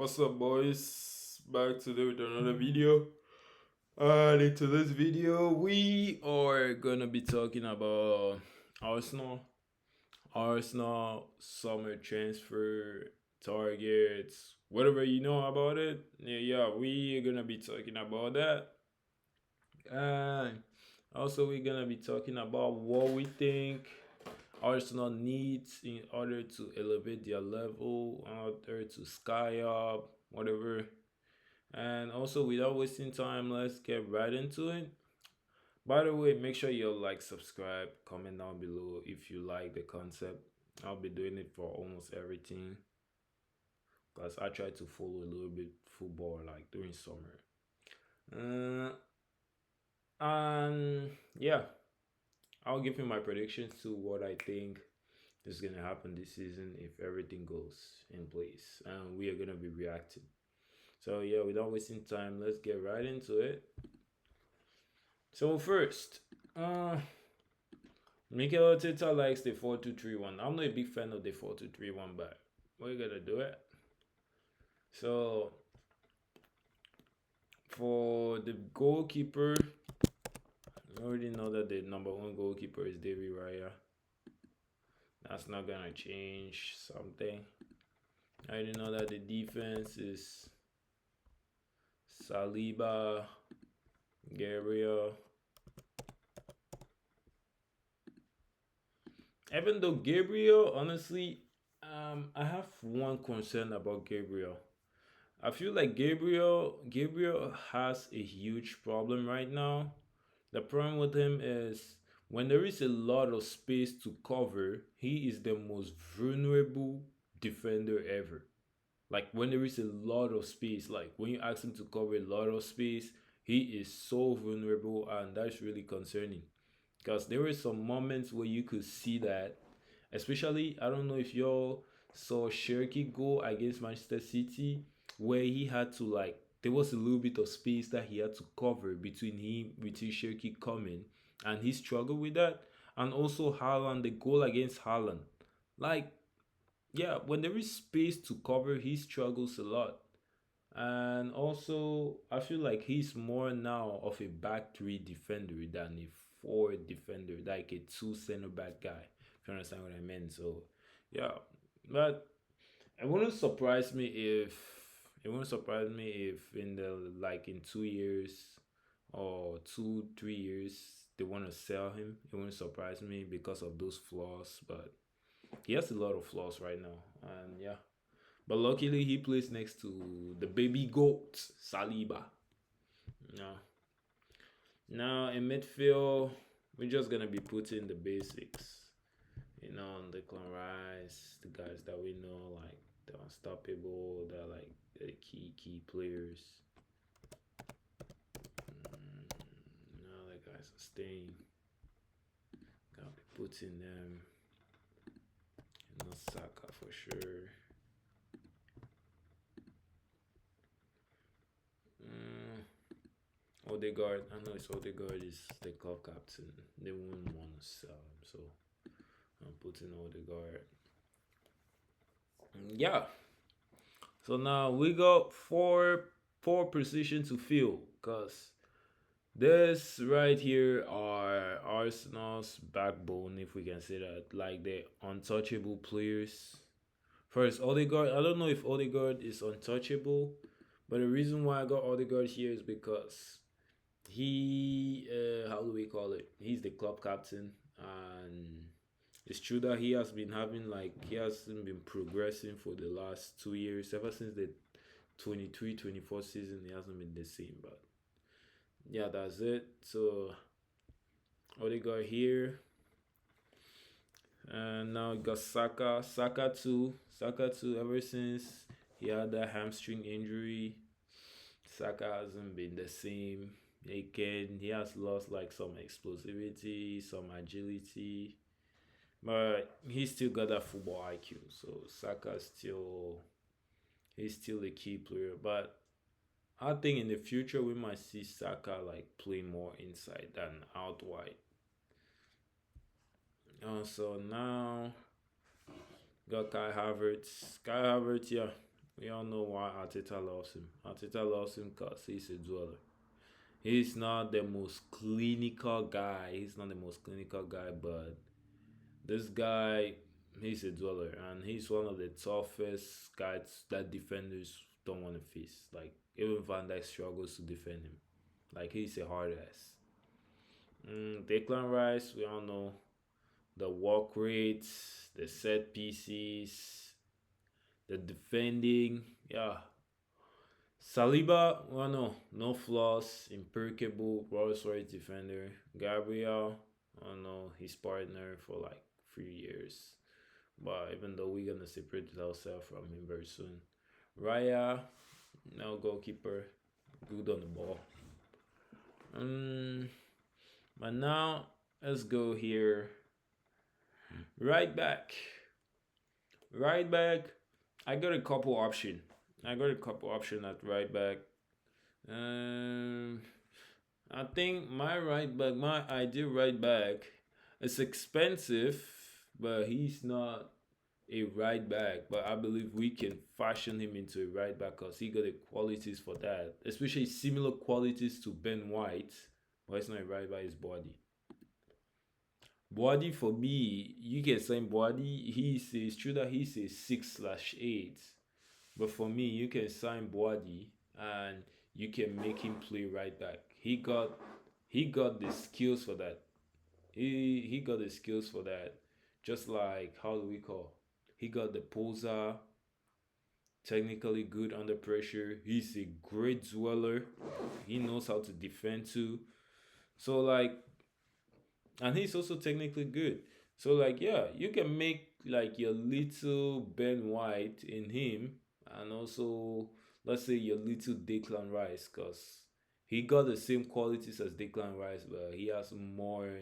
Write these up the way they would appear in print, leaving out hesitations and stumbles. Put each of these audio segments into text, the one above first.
What's up, boys? Back today with another video. And into this video, we are gonna be talking about Arsenal, Arsenal summer transfer targets, whatever you know about it. Yeah, we are gonna be talking about that. And also, we're gonna be talking about what we think Arsenal needs in order to elevate their level, in order to sky up, whatever. And also, without wasting time, let's get right into it. By the way, make sure you like, subscribe, comment down below if you like the concept. I'll be doing it for almost everything because I try to follow a little bit football like during summer. And yeah, I'll give you my predictions to what I think is gonna happen this season if everything goes in place, and we are gonna be reacting. So yeah, without wasting time, let's get right into it. So first, Mikel Arteta likes the 4-2-3-1. I'm not a big fan of the 4-2-3-1, but we're gonna do it. So for the goalkeeper, I already know that the number one goalkeeper is David Raya. That's not gonna change something. I already know that the defense is Saliba, Gabriel. Even though Gabriel, honestly, I have one concern about Gabriel. I feel like Gabriel has a huge problem right now. The problem with him is when there is a lot of space to cover, he is the most vulnerable defender ever. Like when there is a lot of space, like when you ask him to cover a lot of space, he is so vulnerable, and that's really concerning. Because there were some moments where you could see that, especially I don't know if y'all saw Cherky go against Manchester City, where he had to like there was a little bit of space that he had to cover between Cherky coming, and he struggled with that. And also Haaland, the goal against Haaland, like yeah, when there is space to cover, he struggles a lot. And also, I feel like he's more now of a back three defender than a forward defender, like a two center back guy. If you understand what I mean. So, yeah, but it wouldn't surprise me if in the like in 2 years or 2 3 years they want to sell him. It wouldn't surprise me because of those flaws, but he has a lot of flaws right now, and yeah. But luckily, he plays next to the baby goat, Saliba. No. Now, in midfield, we're just going to be putting the basics. Declan Rice, the guys that we know, like the unstoppable, they're like the key players. Now, the guys are staying. Gotta be putting them. Saka for sure. Odegaard, I know it's Odegaard is the club captain. They wouldn't want to sell him, so I'm putting Odegaard. Yeah. So now we got four positions to fill, cause this right here are Arsenal's backbone, if we can say that, like the untouchable players. First, Odegaard. I don't know if Odegaard is untouchable, but the reason why I got Odegaard here is because he how do we call it, he's the club captain, and it's true that he hasn't been progressing for the last 2 years. Ever since the 23-24 season, he hasn't been the same. But yeah, that's it. So Odegaard here, and now got Saka too. Ever since he had that hamstring injury, Saka hasn't been the same. Again, he has lost like some explosivity, some agility, but he still got that football IQ. So he's still a key player. But I think in the future we might see Saka like play more inside than out wide. So now got Kai Havertz. Kai Havertz, yeah, We all know why Arteta loves him. Arteta loves him because he's a dweller. He's not the most clinical guy. He's not the most clinical guy, but this guy, he's a dweller, and he's one of the toughest guys that defenders don't want to face. Like even Van Dijk struggles to defend him. Like he's a hard ass. Declan Rice, we all know the walk rates, the set pieces, the defending. Yeah, Saliba, well, no flaws, impeccable, Rolls Royce defender. Gabriel, I know his partner for like 3 years, but even though we're gonna separate ourselves from him very soon. Raya, no goalkeeper, good on the ball. Um, but now let's go here. Right back, right back. I got a couple option. I got a couple option at right back. Um, I think my right back, my ideal right back, is expensive, but he's not a right back. But I believe we can fashion him into a right back because he got the qualities for that, especially similar qualities to Ben White. But it's not a right back, it's body. Body for me, you can say body. It's true that he's a 6/8, but for me, you can sign Boadi and you can make him play right back. He got the skills for that. He got the skills for that. Just like how do we call? He got the poser, technically good under pressure. He's a great dweller. He knows how to defend too. So like, and he's also technically good. So like, yeah, you can make like your little Ben White in him, and also let's say your little Declan Rice, cause he got the same qualities as Declan Rice, but he has more.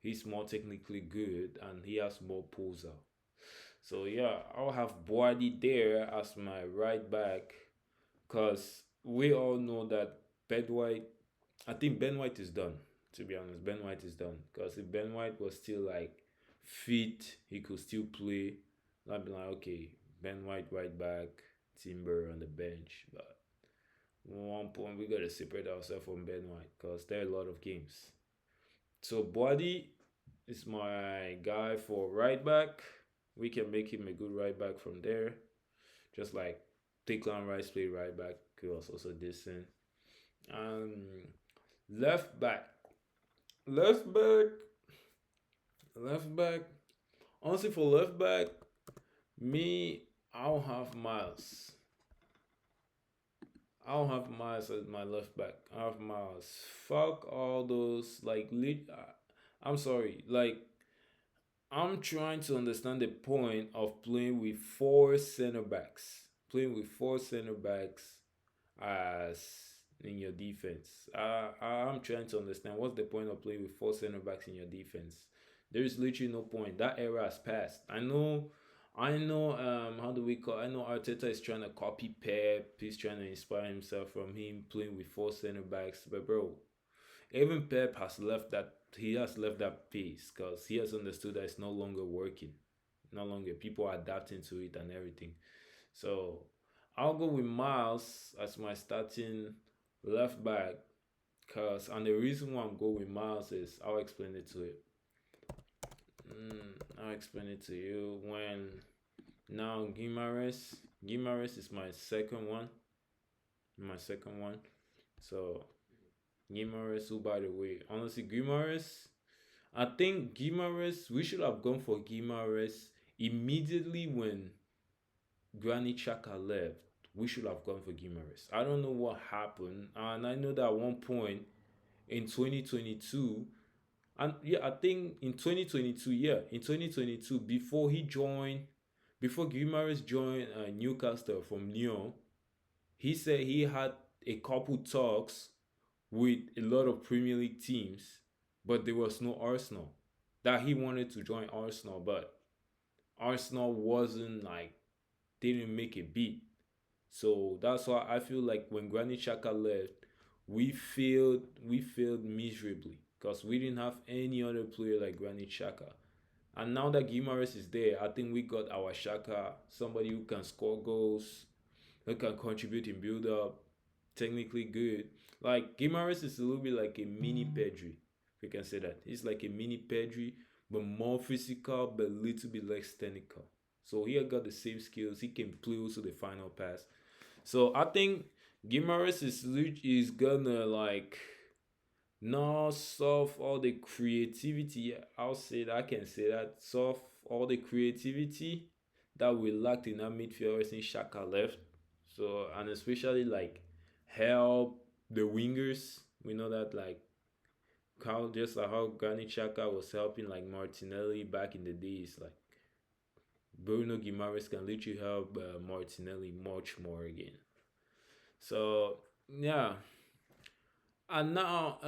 He's more technically good, and he has more poser. So yeah, I'll have Boadi there as my right back, cause we all know that Ben White. I think Ben White is done. To be honest, Ben White is done. Because if Ben White was still like fit, he could still play. I'd be like, okay, Ben White right back, Timber on the bench. But one point we gotta separate ourselves from Ben White because there are a lot of games. So Body is my guy for right back. We can make him a good right back from there. Just like Declan Rice play right back, he was also decent. Um, left back. Left back. Left back. Honestly, for left back, me, I'll have Miles. I'll have Miles as my left back. I'll have Miles. Fuck all those like lead. I'm sorry. Like I'm trying to understand the point of playing with four center backs. Playing with four center backs as in your defense. I'm trying to understand what's the point of playing with four center backs in your defense. There is literally no point. That era has passed. I know. How do we call? I know Arteta is trying to copy Pep. He's trying to inspire himself from him playing with four center backs. But bro, even Pep has left that. He has left that pace because he has understood that it's no longer working. No longer people are adapting to it and everything. So I'll go with Miles as my starting left back. And the reason why I'm going with Miles is I'll explain it to you. I'll explain it to you when now Gimares is my second one. My second one. So Gimares, who by the way, honestly, Gimares, I think Gimares, we should have gone for Gimares immediately when Granit Xhaka left. We should have gone for Gimares. I don't know what happened, and I know that at one point in 2022, and yeah, I think in 2022, yeah, in 2022, before Gimares joined Newcastle from Lyon, he said he had a couple talks with a lot of Premier League teams, but there was no Arsenal. That he wanted to join Arsenal, but Arsenal wasn't like didn't make a beat. So that's why I feel like when Granit Xhaka left, we failed miserably because we didn't have any other player like Granit Xhaka. And now that Gimares is there, I think we got our Shaka, somebody who can score goals, that can contribute in build up, technically good. Like Gimares is a little bit like a mini Pedri, if we can say that. He's like a mini Pedri, but more physical, but a little bit less technical. So he got the same skills. He can play also the final pass. So I think Gimares is gonna like not solve all the creativity. I'll say that I can say that solve all the creativity that we lacked in our midfield since Shaka left. So and especially like help the wingers. We know that like how just like how Granit Xhaka was helping like Martinelli back in the days. Like Bruno Guimaraes can literally help Martinelli much more again. So yeah, and now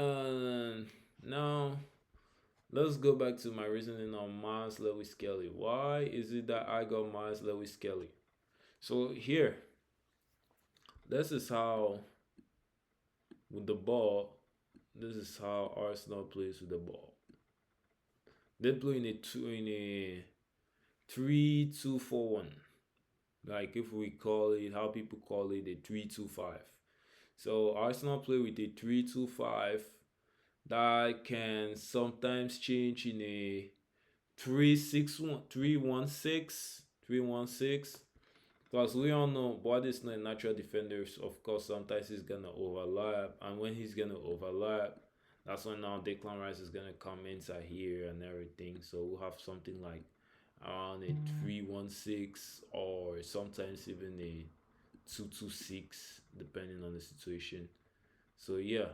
let's go back to my reasoning on Miles Lewis Kelly. Why is it that I got Miles Lewis Kelly? So here, this is how with the ball, this is how Arsenal plays with the ball. They play in a 3-2-4-1. Like if we call it how people call it a 3-2-5. So Arsenal play with a 3-2-5 that can sometimes change in a 3-6-1, 3-1-6, 3-1-6. Because we all know Body is not a natural defender. Of course, sometimes he's gonna overlap, and when he's gonna overlap, that's when now Declan Rice is gonna come inside here and everything. So we'll have something like around a 3-1-6 or sometimes even a 2-2-6, depending on the situation. So yeah.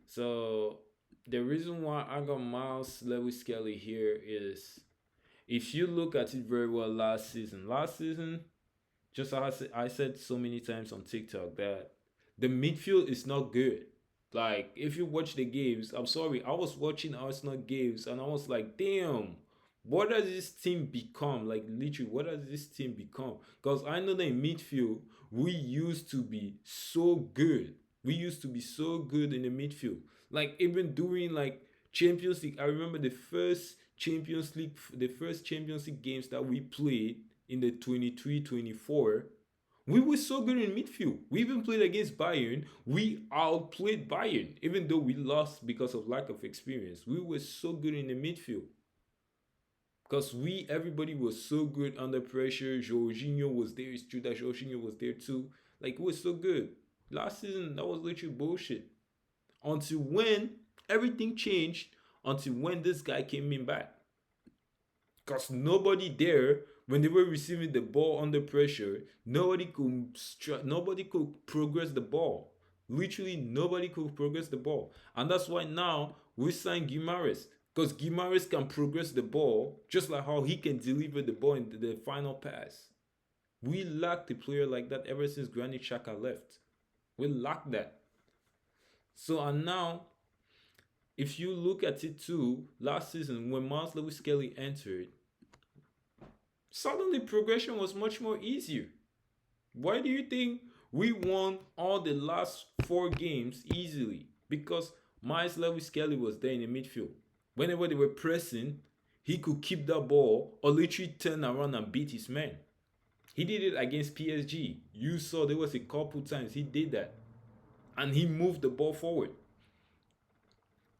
So the reason why I got Miles Lewis Kelly here is if you look at it very well last season, just as I said so many times on TikTok that the midfield is not good. Like if you watch the games, I'm sorry, I was watching Arsenal games and I was like, damn, what does this team become? Like literally, what does this team become? Because I know that in midfield we used to be so good. We used to be so good in the midfield. Like even during like Champions League, I remember the first Champions League games that we played in the 23-24. We were so good in midfield. We even played against Bayern. We outplayed Bayern, even though we lost because of lack of experience. We were so good in the midfield. Because everybody was so good under pressure. Jorginho was there. It's true that Jorginho was there too. Like, it was so good. Last season, that was literally bullshit. Until when everything changed, until when this guy came in back. Because nobody there, when they were receiving the ball under pressure, nobody could progress the ball. Literally, nobody could progress the ball. And that's why now we signed Gimares. Because Gimares can progress the ball just like how he can deliver the ball in the final pass. We lacked a player like that ever since Granit Xhaka left. We lacked that. So, and now, if you look at it too, last season when Miles Lewis Kelly entered, suddenly progression was much more easier. Why do you think we won all the last 4 games easily? Because Miles Lewis Kelly was there in the midfield. Whenever they were pressing, he could keep that ball or literally turn around and beat his man. He did it against PSG. You saw there was a couple times he did that. And he moved the ball forward.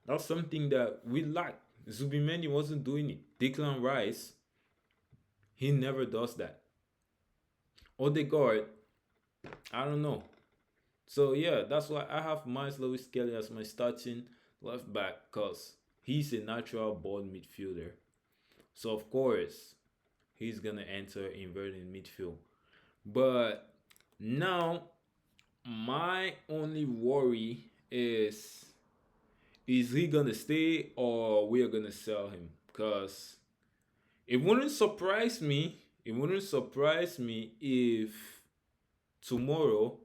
That's something that we lack. Zubimendi wasn't doing it. Declan Rice, he never does that. Odegaard, I don't know. So yeah, that's why I have Miles Lewis Kelly as my starting left back because he's a natural ball midfielder. So of course, he's gonna enter inverted midfield. But now my only worry is he gonna stay or we are gonna sell him? Because it wouldn't surprise me. It wouldn't surprise me if tomorrow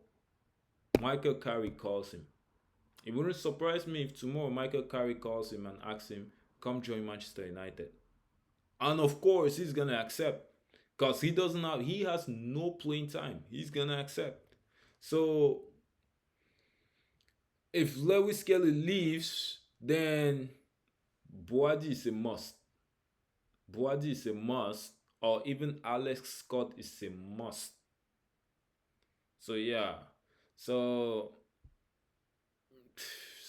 Michael Carrick calls him. It wouldn't surprise me if tomorrow Michael Carrick calls him and asks him, come join Manchester United. And of course he's gonna accept. Because he has no playing time. He's gonna accept. So if Lewis Kelly leaves, then Boadi is a must. Boadi is a must, or even Alex Scott is a must. So yeah. So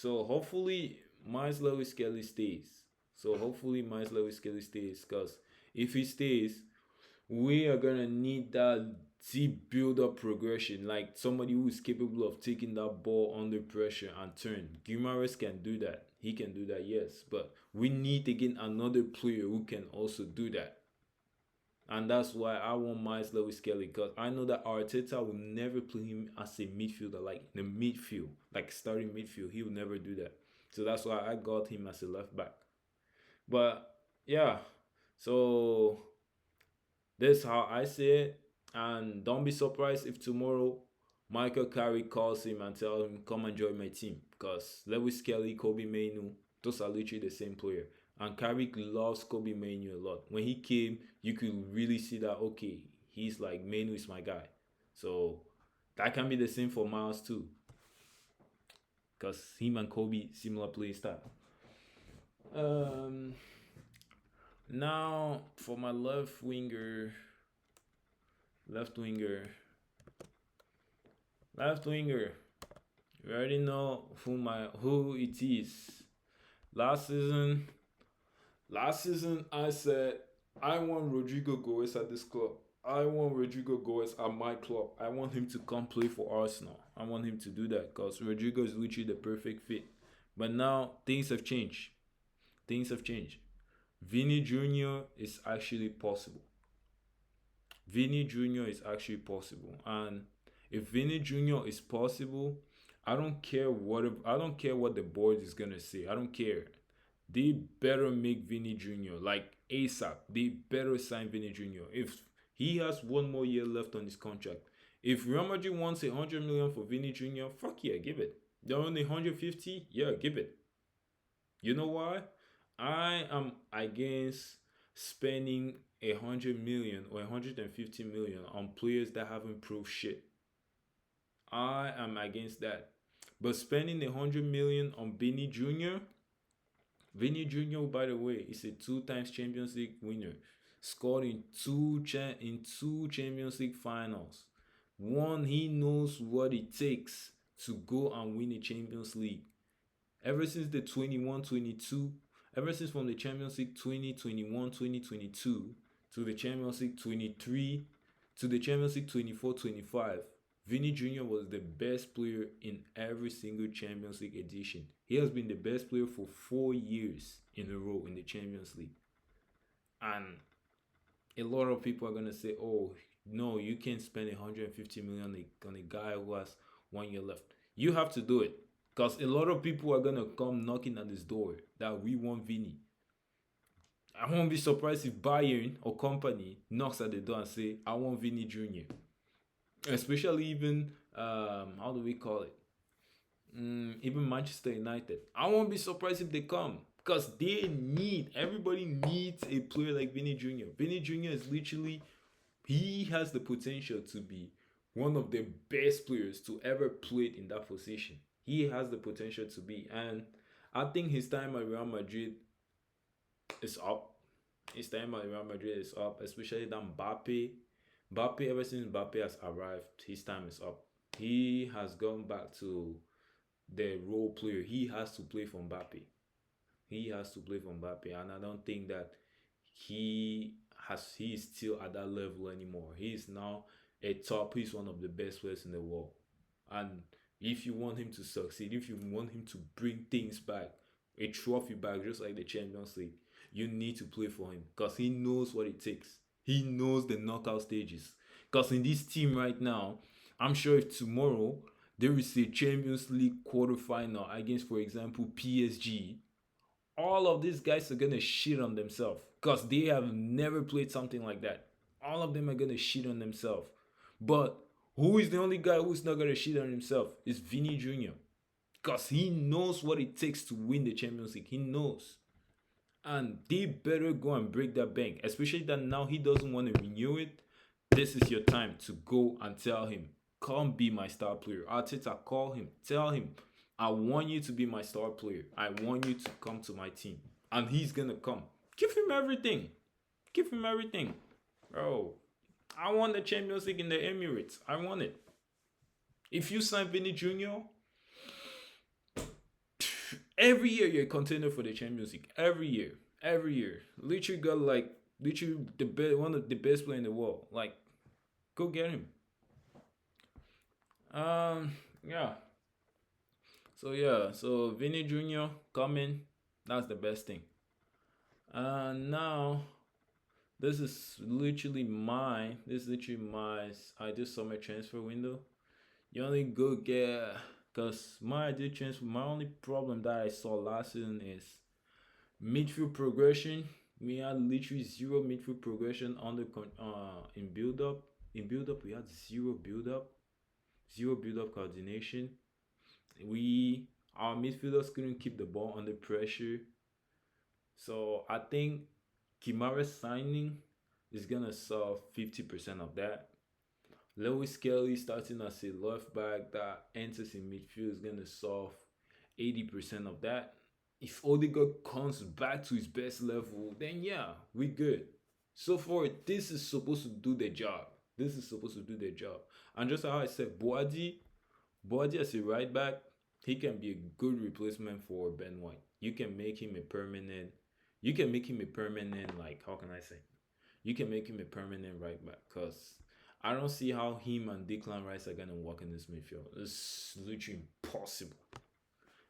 so hopefully Miles Lewis Kelly stays. So hopefully Miles Lewis Kelly stays, because if he stays, we are gonna need that deep build up progression, like somebody who is capable of taking that ball under pressure and turn. Guimaraes can do that. He can do that, yes. But we need again another player who can also do that. And that's why I want Miles Lewis Kelly, because I know that Arteta will never play him as a midfielder, like in the midfield, like starting midfield. He will never do that. So that's why I got him as a left back. But yeah, so that's how I see it. And don't be surprised if tomorrow Michael Carrick calls him and tell him, come and join my team. Because Lewis Kelly, Kobe Mainu, those are literally the same player. And Carrick loves Kobe Mainu a lot. When he came, you could really see that, okay, he's like, Mainu is my guy. So that can be the same for Miles too. Because him and Kobe, similar play style. Um, Now for my left winger, left winger. You already know who it is. Last season, last season I said I want Rodrigo Goes at this club. I want Rodrigo Goes at my club. I want him to come play for Arsenal. I want him to do that because Rodrigo is literally the perfect fit. But now things have changed. Things have changed. Vinny Jr. is actually possible. Vinny Jr. is actually possible. And if Vinny Jr. is possible, I don't care what the board is gonna say. I don't care. They better make Vinny Jr. like ASAP. They better sign Vinny Jr. If he has one more year left on his contract. If Real Madrid wants 100 million for Vinny Jr., fuck yeah, give it. They're only 150, yeah, give it. You know why? I am against spending 100 million or 150 million on players that haven't proved shit. I am against that. But spending 100 million on Vinny Jr. by the way, is a two times Champions League winner. Scored in two Champions League finals. One, he knows what it takes to go and win a Champions League. Ever since the 21-22, ever since from the Champions League 2021-2022 to the Champions League 23 to the Champions League 24-25, Vinny Jr. was the best player in every single Champions League edition. He has been the best player for 4 years in a row in the Champions League. And a lot of people are gonna say, "Oh, no, you can't spend 150 million on a guy who has 1 year left." You have to do it because a lot of people are gonna come knocking at this door that we want Vinny. I won't be surprised if Bayern or company knocks at the door and say, "I want Vinny Jr." Especially even how do we call it? Even Manchester United. I won't be surprised if they come because everybody needs a player like Vinny Jr. Vinny Jr. is literally, he has the potential to be one of the best players to ever play in that position. He has the potential to be, and I think his time at Real Madrid is up. His time at Real Madrid is up, especially that Mbappe. Mbappe, ever since Mbappe has arrived, his time is up. He has gone back to the role player. He has to play for Mbappe. He has to play for Mbappe, and I don't think that he is still at that level anymore. He is now a top. He's one of the best players in the world, and if you want him to succeed, if you want him to bring things back, a trophy back, just like the Champions League, you need to play for him because he knows what it takes. He knows the knockout stages. Because in this team right now, I'm sure if tomorrow there is a Champions League quarterfinal against, for example, PSG, all of these guys are gonna shit on themselves because they have never played something like that. All of them are gonna shit on themselves. But who is the only guy who's not gonna shit on himself? It's Vinny Jr. Because he knows what it takes to win the Champions League. He knows. And they better go and break that bank. Especially that now he doesn't want to renew it. This is your time to go and tell him, come be my star player. Arteta, call him. Tell him, I want you to be my star player. I want you to come to my team. And he's going to come. Give him everything. Give him everything. Bro, I want the Champions League in the Emirates. I want it. If you sign Vinny Jr., every year you're a contender for the Champions League. Every year. Literally got like literally one of the best player in the world. Like, go get him. Yeah. So Vinny Jr. coming. That's the best thing. Now this is literally my ideal summer transfer window. You only go get because my ideal transfer. My only problem that I saw last season is midfield progression. We had literally zero midfield progression in build up. In build up, we had zero build up coordination. We Our midfielders couldn't keep the ball under pressure. So I think Kimara's signing is gonna solve 50% of that. Lewis Kelly starting as a left back that enters in midfield is gonna solve 80% of that. If Odegaard comes back to his best level, then yeah, we good. So far, this is supposed to do the job. This is supposed to do the job. And just how I said, Boadi as a right back, he can be a good replacement for Ben White. You can make him a permanent. You can make him a permanent. Like how can I say? You can make him a permanent right back because I don't see how him and Declan Rice are gonna work in this midfield. It's literally impossible.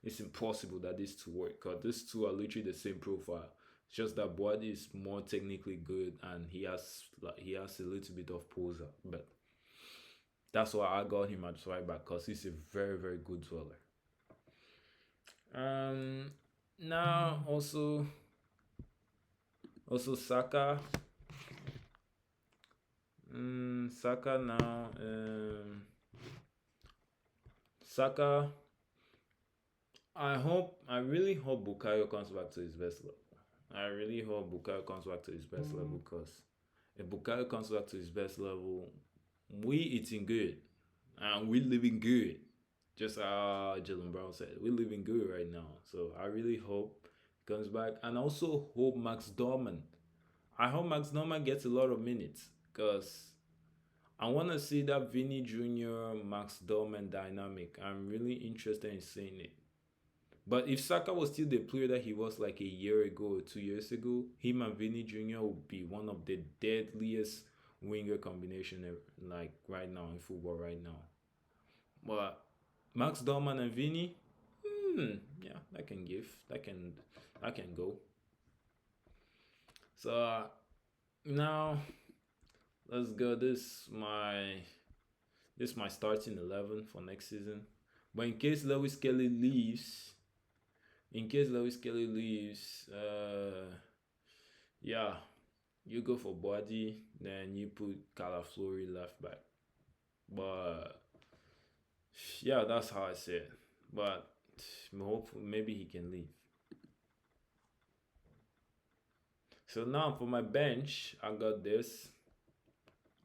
It's impossible that these two work because these two are literally the same profile. It's just that Boadi is more technically good and he has a little bit of poser, but that's why I got him at right back because he's a very good dweller. Um, Now also Saka. Saka now. Saka. I really hope Bukayo comes back to his best level. I really hope Bukayo comes back to his best level because if Bukayo comes back to his best level, we eating good and we living good. Just how Jalen Brown said, we're living good right now. So I really hope he comes back, and also hope Max Dorman. I hope Max Dorman gets a lot of minutes because I want to see that Vinny Jr. Max Dorman dynamic. I'm really interested in seeing it. But if Saka was still the player that he was like a year ago or 2 years ago, him and Vinny Jr. would be one of the deadliest winger combination ever, like right now in football right now. But Max Dorman and Vinny, yeah, that can give, that can go. So now let's go. This my starting 11 for next season. But in case Lewis Kelly leaves, yeah, you go for Body, then you put Calaflori left back. But yeah, that's how I say it. But hopefully, maybe he can leave. So now for my bench, I got this.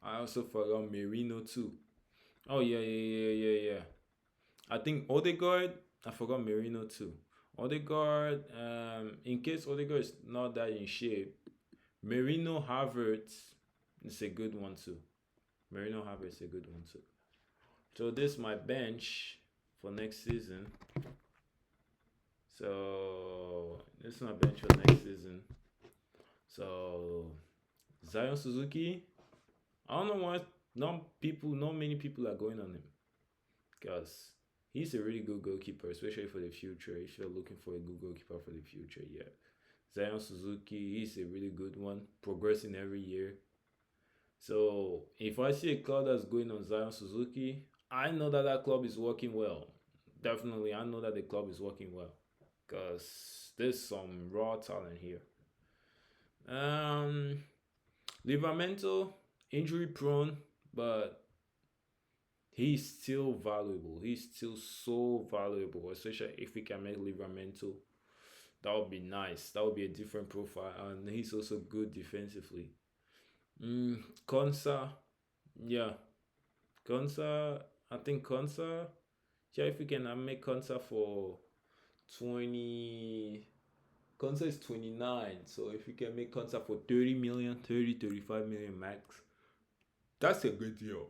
I also forgot Merino too. Oh yeah. I think Odegaard. I forgot Merino too. Odegaard. In case Odegaard is not that in shape, Merino Havertz is a good one too. Merino Havertz is a good one too. So this is my bench for next season. So this is my bench for next season. So Zion Suzuki. I don't know why not many people are going on him because he's a really good goalkeeper, especially for the future. If you're looking for a good goalkeeper for the future, yeah, Zion Suzuki, he's a really good one, progressing every year. So if I see a club that's going on Zion Suzuki, I know that that club is working well. Definitely, I know that the club is working well because there's some raw talent here. Um, Livramento, injury prone, but he's still valuable. He's still so valuable, especially if we can make Livramento. That would be nice. That would be a different profile, and he's also good defensively. Konsa, yeah, Konsa. I think Konsa. Yeah, if we can make Konsa for 20. Konsa is 29, so if we can make Konsa for 30 million, 35 million max, that's a good deal.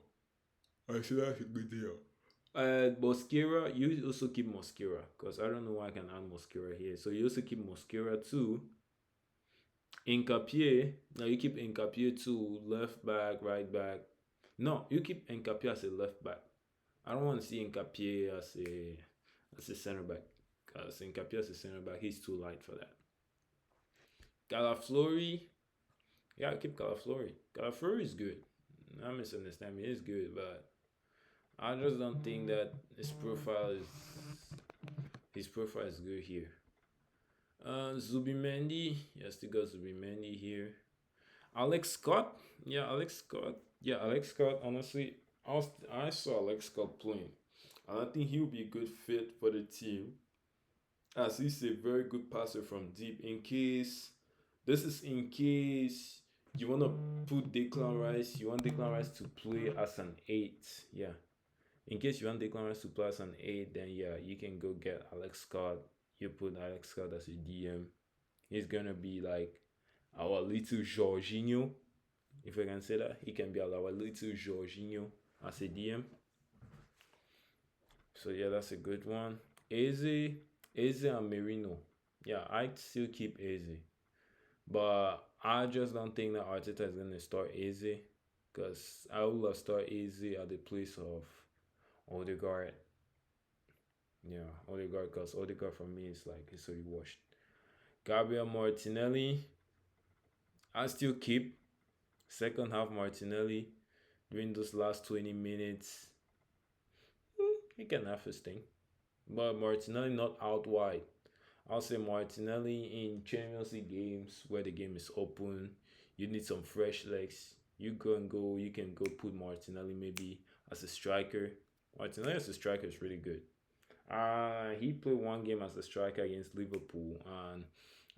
I say that's a good deal. Mosquera, you also keep Mosquera because I don't know why I can add Mosquera here. So you also keep Mosquera too. Incapié, now you keep Incapié too, left back, right back. No, you keep Incapié as a left back. I don't want to see Incapié as a center back because Incapié as a center back, he's too light for that. Calaflori, yeah, keep Calaflori. Calaflori is good. I misunderstand me, he's good, but I just don't think that his profile is good here. Zubimendi, yeah, still got Zubimendi here. Alex Scott, yeah, Alex Scott, yeah, Alex Scott. Honestly, I saw Alex Scott playing, and I think he'll be a good fit for the team, as he's a very good passer from deep. In case you wanna put Declan Rice, you want Declan Rice to play as an eight, yeah. In case you want Declan Rice to play as an eight, then yeah, you can go get Alex Scott. You put Alex Scott as a DM. He's gonna be like our little Jorginho, if I can say that. He can be our little Jorginho as a DM. So yeah, that's a good one. Eze and Merino. Yeah, I'd still keep Eze. But I just don't think that Arteta is gonna start Eze. Because I will start Eze at the place of Odegaard. Yeah, Odegaard, because Odegaard for me is like it's already washed. Gabriel Martinelli, I still keep second half Martinelli during those last 20 minutes. He can have his thing. But Martinelli not out wide. I'll say Martinelli in Champions League games where the game is open. You need some fresh legs. You can go put Martinelli maybe as a striker. Martinelli as a striker is really good. He played one game as a striker against Liverpool, and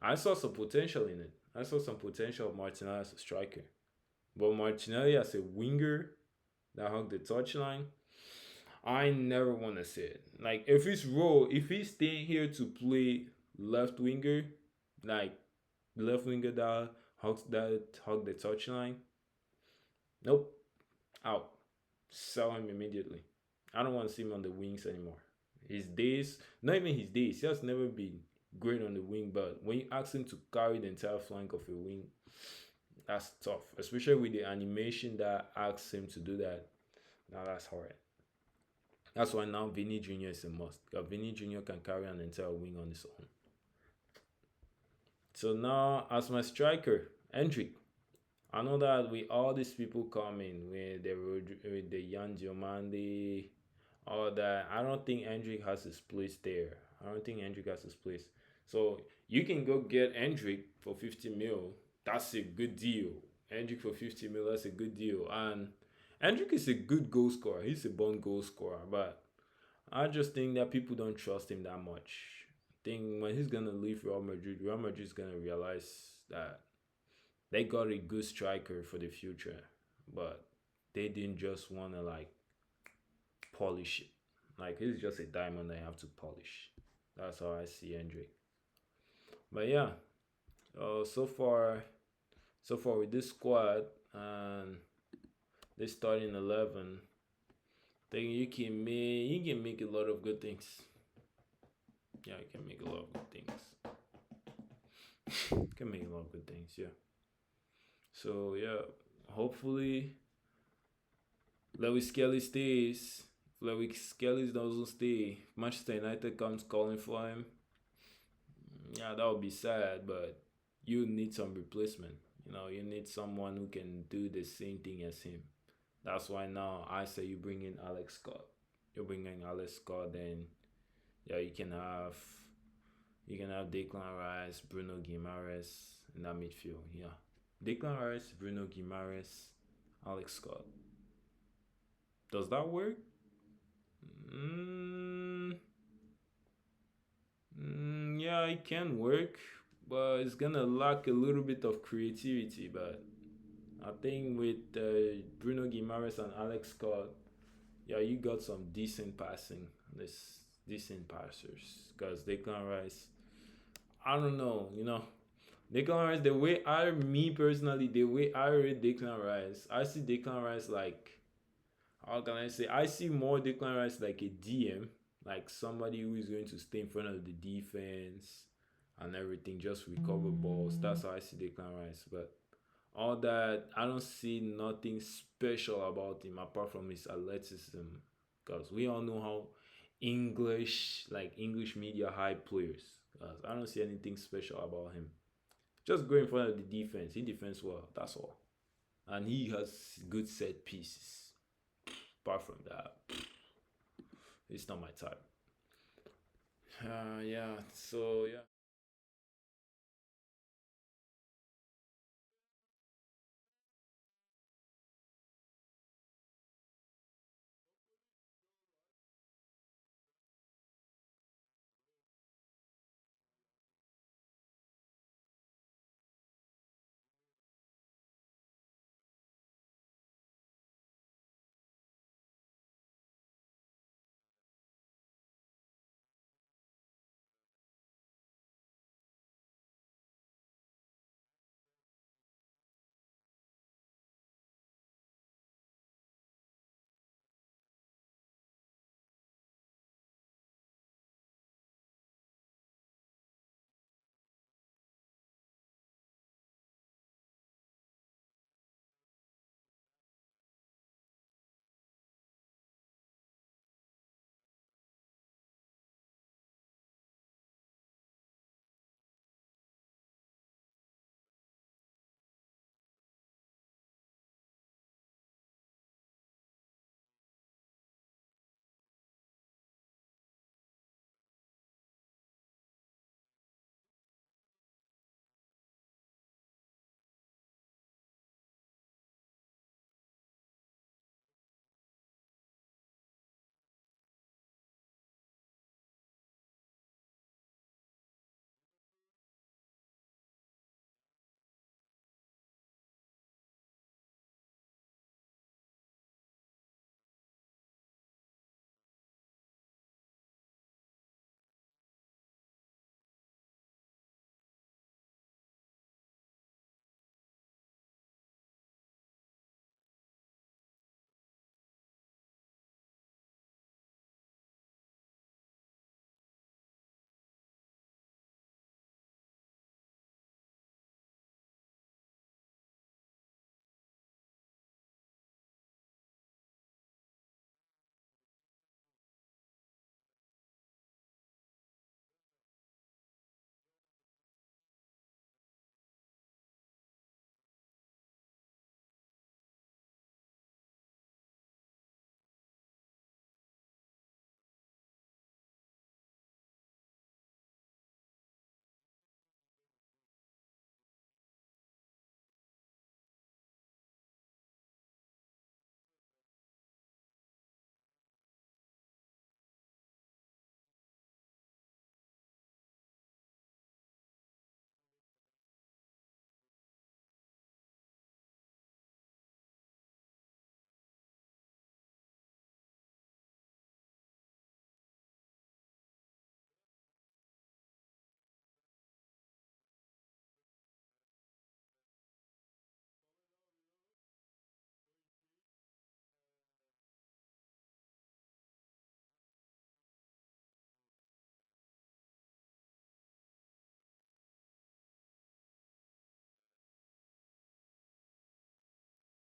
I saw some potential in it. I saw some potential of Martinelli as a striker, but Martinelli as a winger that hugged the touchline, I never want to see it. Like if he's staying here to play left winger, like left winger that hug the touchline, nope, out. Sell him immediately. I don't want to see him on the wings anymore. His days, not even his days, he has never been great on the wing, but when you ask him to carry the entire flank of a wing, that's tough. Especially with the animation that asks him to do that. Now that's hard. That's why now Vinny Jr. is a must. Because Vinny Jr. can carry an entire wing on his own. So now, as my striker, Hendrick. I know that with all these people coming, with the Yan Diomande, all that, I don't think Hendrick has his place there. I don't think Hendrick has his place. So you can go get Hendrick for 50 mil. That's a good deal. Hendrick for 50 mil, that's a good deal. And Hendrick is a good goal scorer. He's a born goal scorer. But I just think that people don't trust him that much. I think when he's gonna leave Real Madrid is gonna realize that they got a good striker for the future, but they didn't just wanna like polish it. Like he's just a diamond they have to polish. That's how I see Hendrick. But yeah, so far with this squad and this starting 11, then you can make a lot of good things. Yeah, you can make a lot of good things. You can make a lot of good things. Yeah. So yeah, hopefully Lewis Kelly stays. If Lewis Kelly doesn't stay, Manchester United comes calling for him. Yeah, that would be sad, but you need some replacement. You need someone who can do the same thing as him. That's why now I say you bring in Alex Scott. You bring in Alex Scott, then yeah, you can have Declan Rice, Bruno Guimaraes in that midfield. Yeah, Declan Rice, Bruno Guimaraes, Alex Scott. Does that work? Mm, yeah, it can work, but it's gonna lack a little bit of creativity. But I think with Bruno Guimaraes and Alex Scott, yeah, you got some decent passing. This decent passers because Declan Rice. I don't know, Declan Rice. Me personally, the way I read Declan Rice, I see Declan Rice like how can I say? I see more Declan Rice like a DM, like somebody who is going to stay in front of the defense and everything, just recover balls. That's how I see Declan Rice. But all that, I don't see nothing special about him apart from his athleticism. Because we all know how English media hype players. 'Cause I don't see anything special about him. Just go in front of the defense. He defends well. That's all. And he has good set pieces. Apart from that, it's not my type. Yeah. So yeah.